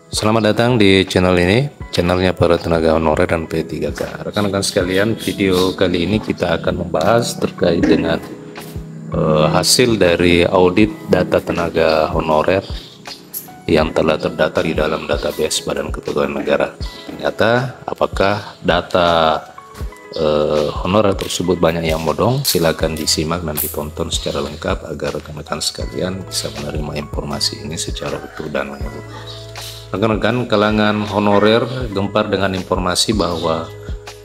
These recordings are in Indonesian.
Selamat datang di channel ini, channelnya para tenaga honorer dan P3K. Rekan-rekan sekalian, video kali ini kita akan membahas terkait dengan hasil dari audit data tenaga honorer yang telah terdata di dalam database Badan Kepegawaian Negara. Ternyata apakah data honorer tersebut banyak yang bodong? Silakan disimak dan ditonton secara lengkap agar rekan-rekan sekalian bisa menerima informasi ini secara utuh dan menyeluruh. Rekan-rekan kalangan honorer gempar dengan informasi bahwa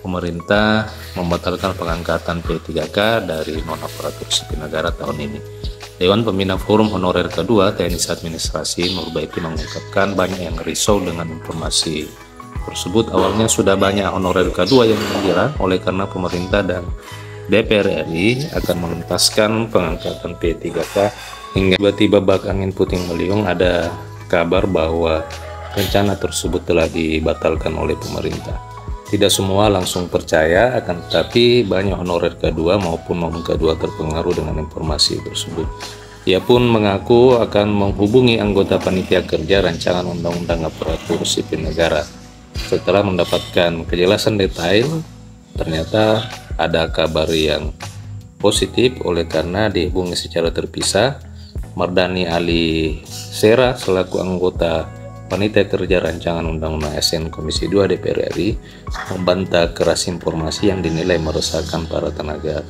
pemerintah membatalkan pengangkatan P3K dari non-aparatur sipil negara tahun ini. Dewan Pembina Forum Honorer Kedua Teknis Administrasi Nurbaiti mengungkapkan banyak yang risau dengan informasi tersebut. Awalnya sudah banyak honorer kedua yang mengira oleh karena pemerintah dan DPR RI akan menuntaskan pengangkatan P3K, hingga tiba-tiba bak angin puting beliung ada kabar bahwa rencana tersebut telah dibatalkan oleh pemerintah. Tidak semua langsung percaya, akan tetapi banyak honorer kedua maupun non kedua terpengaruh dengan informasi tersebut. Ia pun mengaku akan menghubungi anggota panitia kerja rancangan undang-undang aparatur sipil negara. Setelah mendapatkan kejelasan detail, ternyata ada kabar yang positif oleh karena dihubungi secara terpisah. Mardani Ali Sera selaku anggota Panitia Kerja Rancangan Undang-Undang ASN Komisi 2 DPR RI membantah keras informasi yang dinilai meresahkan para tenaga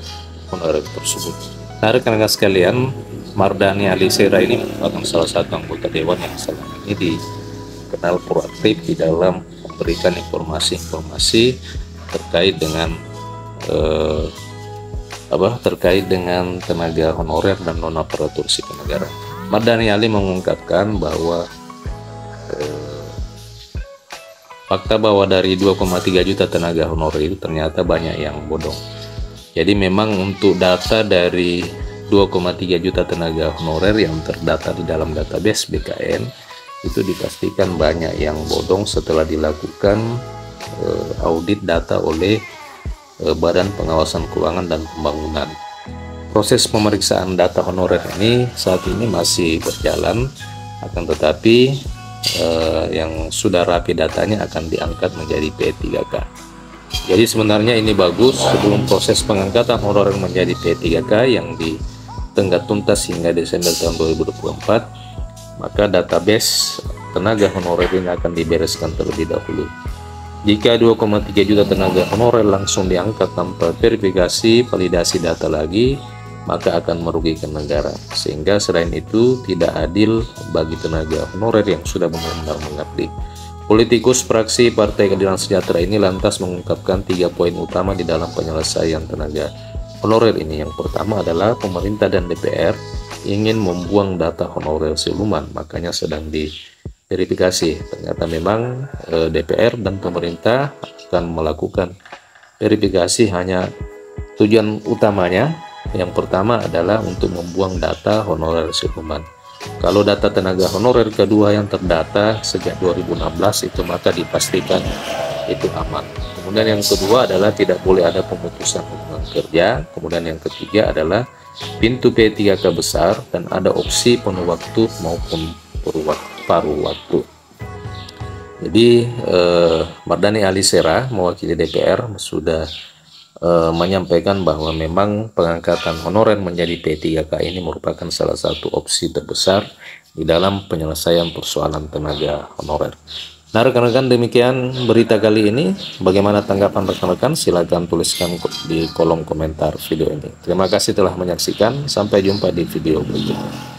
honorer tersebut. Nah, rekan-rekan sekalian, Mardani Ali Sera ini merupakan salah satu anggota dewan yang selama ini dikenal proaktif di dalam memberikan informasi-informasi terkait dengan terkait dengan tenaga honorer dan non aparatur sipil negara. Mardani Ali mengungkapkan bahwa fakta bahwa dari 2,3 juta tenaga honorer itu ternyata banyak yang bodong. Jadi memang untuk data dari 2,3 juta tenaga honorer yang terdata di dalam database BKN itu dipastikan banyak yang bodong setelah dilakukan audit data oleh Badan Pengawasan Keuangan dan Pembangunan. Proses pemeriksaan data honorer ini saat ini masih berjalan, akan tetapi yang sudah rapi datanya akan diangkat menjadi P3K. Jadi sebenarnya ini bagus, sebelum proses pengangkatan honorer menjadi P3K yang ditenggat tuntas hingga Desember tahun 2024, maka database tenaga honorer ini akan dibereskan terlebih dahulu. Jika 2,3 juta tenaga honorer langsung diangkat tanpa verifikasi validasi data lagi, maka akan merugikan negara, sehingga selain itu tidak adil bagi tenaga honorer yang sudah benar-benar mengabdi. Politikus fraksi Partai Keadilan Sejahtera ini lantas mengungkapkan 3 poin utama di dalam penyelesaian tenaga honorer ini. Yang pertama adalah pemerintah dan DPR ingin membuang data honorer siluman, makanya sedang diverifikasi. Ternyata memang DPR dan pemerintah akan melakukan verifikasi, hanya tujuan utamanya yang pertama adalah untuk membuang data honorer siluman. Kalau data tenaga honorer kedua yang terdata sejak 2016 itu maka dipastikan itu aman. Kemudian yang kedua adalah tidak boleh ada pemutusan hubungan kerja. Kemudian yang ketiga adalah pintu P3K besar dan ada opsi penuh waktu maupun paruh waktu. Jadi Mardani Ali Sera mewakili DPR sudah menyampaikan bahwa memang pengangkatan honorer menjadi P3K ini merupakan salah satu opsi terbesar di dalam penyelesaian persoalan tenaga honorer. Nah, rekan-rekan, demikian berita kali ini. Bagaimana tanggapan rekan-rekan? Silakan tuliskan di kolom komentar video ini. Terima kasih telah menyaksikan. Sampai jumpa di video berikutnya.